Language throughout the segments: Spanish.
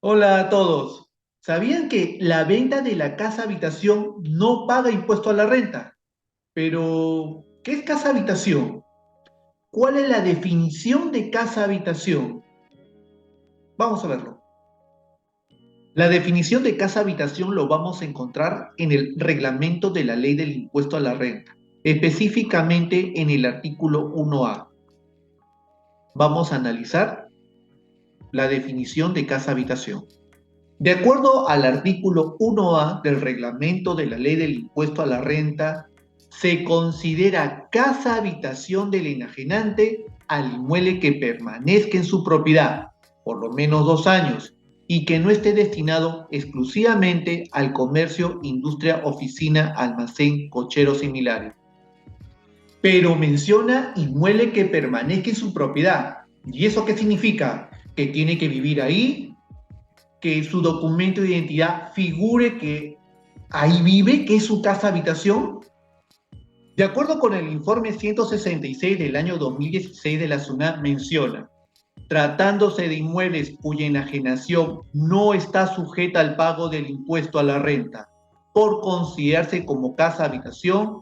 Hola a todos. ¿Sabían que la venta de la casa habitación no paga impuesto a la renta? Pero, ¿qué es casa habitación? ¿Cuál es la definición de casa habitación? Vamos a verlo. La definición de casa habitación lo vamos a encontrar en el reglamento de la ley del impuesto a la renta, específicamente en el artículo 1A. Vamos a analizar la definición de casa habitación. De acuerdo al artículo 1A del reglamento de la ley del impuesto a la renta, se considera casa habitación del enajenante al inmueble que permanezca en su propiedad por lo menos 2 años y que no esté destinado exclusivamente al comercio, industria, oficina, almacén, cocheros similares. Pero menciona inmueble que permanezca en su propiedad. ¿Y eso qué significa? Que tiene que vivir ahí, que su documento de identidad figure que ahí vive, que es su casa habitación. De acuerdo con el informe 166 del año 2016 de la SUNAT menciona, tratándose de inmuebles cuya enajenación no está sujeta al pago del impuesto a la renta, por considerarse como casa habitación,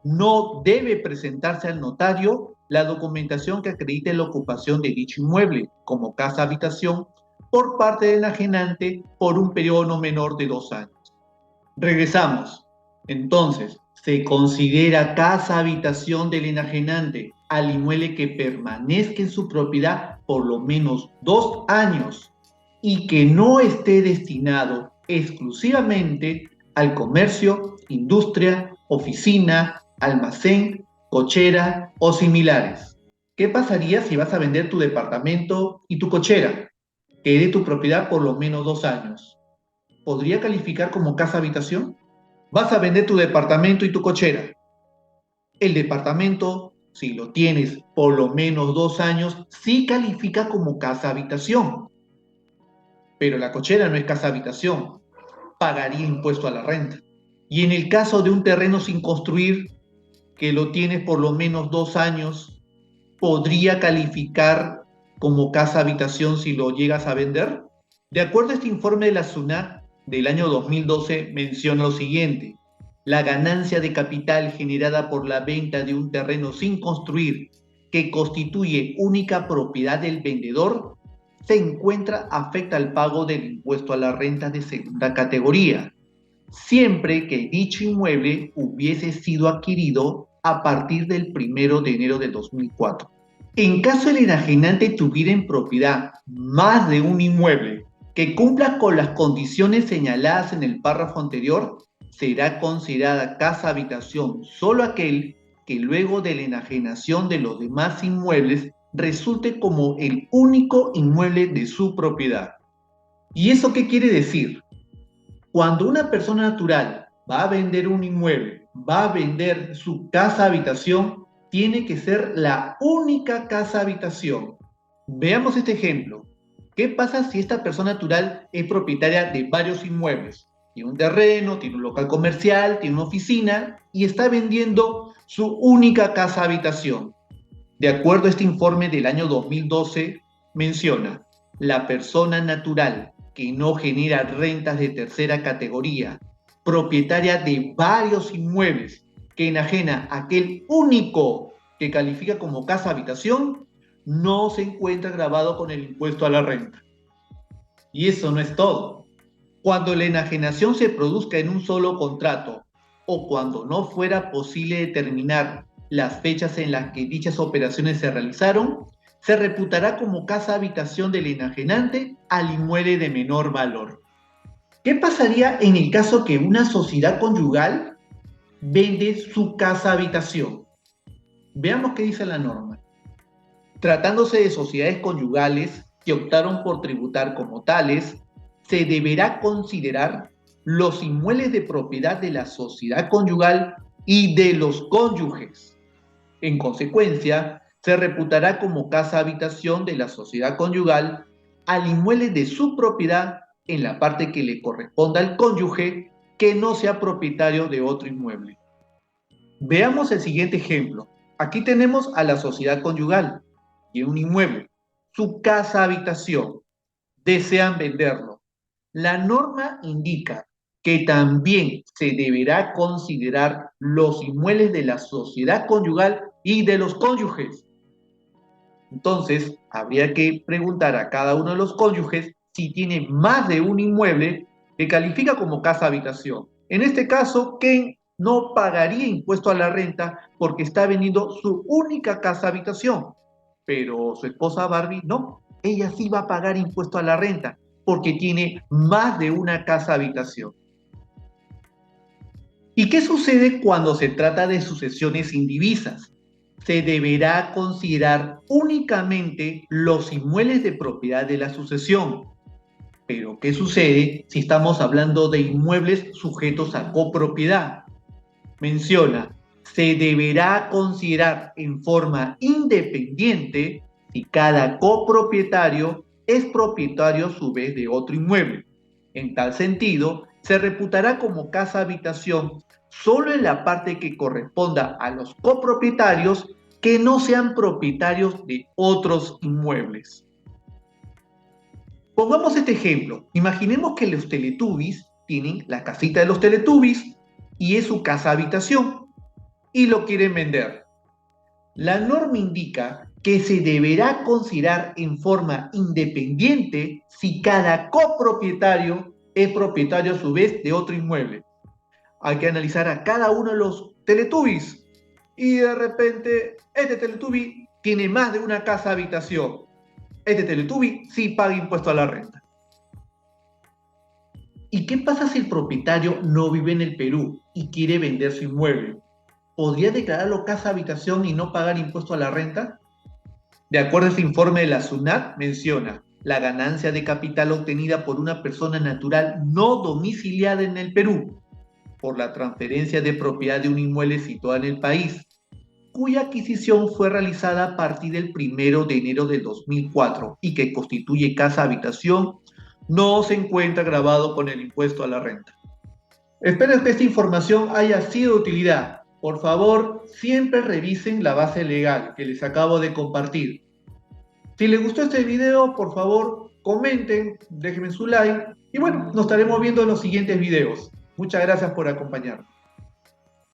no debe presentarse al notario la documentación que acredite la ocupación de dicho inmueble como casa habitación por parte del enajenante por un periodo no menor de 2 años. Regresamos. Entonces, se considera casa habitación del enajenante al inmueble que permanezca en su propiedad por lo menos 2 años y que no esté destinado exclusivamente al comercio, industria, oficina, almacén, cochera o similares. ¿Qué pasaría si vas a vender tu departamento y tu cochera, que es de tu propiedad por lo menos 2 años? ¿Podría calificar como casa habitación? Vas a vender tu departamento y tu cochera. El departamento, si lo tienes por lo menos 2 años, sí califica como casa habitación, pero la cochera no es casa habitación, pagaría impuesto a la renta. Y en el caso de un terreno sin construir, que lo tienes por lo menos 2 años, ¿podría calificar como casa habitación si lo llegas a vender? De acuerdo a este informe de la SUNAT del año 2012, menciona lo siguiente: la ganancia de capital generada por la venta de un terreno sin construir que constituye única propiedad del vendedor se encuentra afecta al pago del impuesto a la renta de segunda categoría, siempre que dicho inmueble hubiese sido adquirido a partir del 1 de enero de 2004. En caso el enajenante tuviera en propiedad más de un inmueble que cumpla con las condiciones señaladas en el párrafo anterior, será considerada casa habitación solo aquel que luego de la enajenación de los demás inmuebles resulte como el único inmueble de su propiedad. ¿Y eso qué quiere decir? Cuando una persona natural va a vender un inmueble, va a vender su casa habitación, tiene que ser la única casa habitación. Veamos este ejemplo. ¿Qué pasa si esta persona natural es propietaria de varios inmuebles? Tiene un terreno, tiene un local comercial, tiene una oficina y está vendiendo su única casa habitación. De acuerdo a este informe del año 2012, menciona, la persona natural que no genera rentas de tercera categoría, propietaria de varios inmuebles, que enajena aquel único que califica como casa habitación, no se encuentra grabado con el impuesto a la renta. Y eso no es todo. Cuando la enajenación se produzca en un solo contrato o cuando no fuera posible determinar las fechas en las que dichas operaciones se realizaron, se reputará como casa habitación del enajenante al inmueble de menor valor. ¿Qué pasaría en el caso que una sociedad conyugal vende su casa habitación? Veamos qué dice la norma. Tratándose de sociedades conyugales que optaron por tributar como tales, se deberá considerar los inmuebles de propiedad de la sociedad conyugal y de los cónyuges. En consecuencia, se reputará como casa habitación de la sociedad conyugal al inmueble de su propiedad en la parte que le corresponda al cónyuge que no sea propietario de otro inmueble. Veamos el siguiente ejemplo. Aquí tenemos a la sociedad conyugal y un inmueble, su casa habitación. Desean venderlo. La norma indica que también se deberá considerar los inmuebles de la sociedad conyugal y de los cónyuges. Entonces, habría que preguntar a cada uno de los cónyuges si tiene más de un inmueble que califica como casa habitación. En este caso, Ken no pagaría impuesto a la renta porque está vendiendo su única casa habitación, pero su esposa Barbie no. Ella sí va a pagar impuesto a la renta porque tiene más de una casa habitación. ¿Y qué sucede cuando se trata de sucesiones indivisas? Se deberá considerar únicamente los inmuebles de propiedad de la sucesión. Pero, ¿qué sucede si estamos hablando de inmuebles sujetos a copropiedad? Menciona, se deberá considerar en forma independiente si cada copropietario es propietario a su vez de otro inmueble. En tal sentido, se reputará como casa habitación solo en la parte que corresponda a los copropietarios que no sean propietarios de otros inmuebles. Pongamos este ejemplo. Imaginemos que los Teletubbies tienen la casita de los Teletubbies y es su casa habitación y lo quieren vender. La norma indica que se deberá considerar en forma independiente si cada copropietario es propietario a su vez de otro inmueble. Hay que analizar a cada uno de los Teletubbies y de repente este Teletubby tiene más de una casa habitación. Este Teletubby sí paga impuesto a la renta. ¿Y qué pasa si el propietario no vive en el Perú y quiere vender su inmueble? ¿Podría declararlo casa habitación y no pagar impuesto a la renta? De acuerdo a este informe de la SUNAT, menciona la ganancia de capital obtenida por una persona natural no domiciliada en el Perú por la transferencia de propiedad de un inmueble situado en el país, cuya adquisición fue realizada a partir del 1 de enero del 2004 y que constituye casa habitación, no se encuentra grabado con el impuesto a la renta. Espero que esta información haya sido de utilidad. Por favor, siempre revisen la base legal que les acabo de compartir. Si les gustó este video, por favor, comenten, déjenme su like y bueno, nos estaremos viendo en los siguientes videos. Muchas gracias por acompañarnos.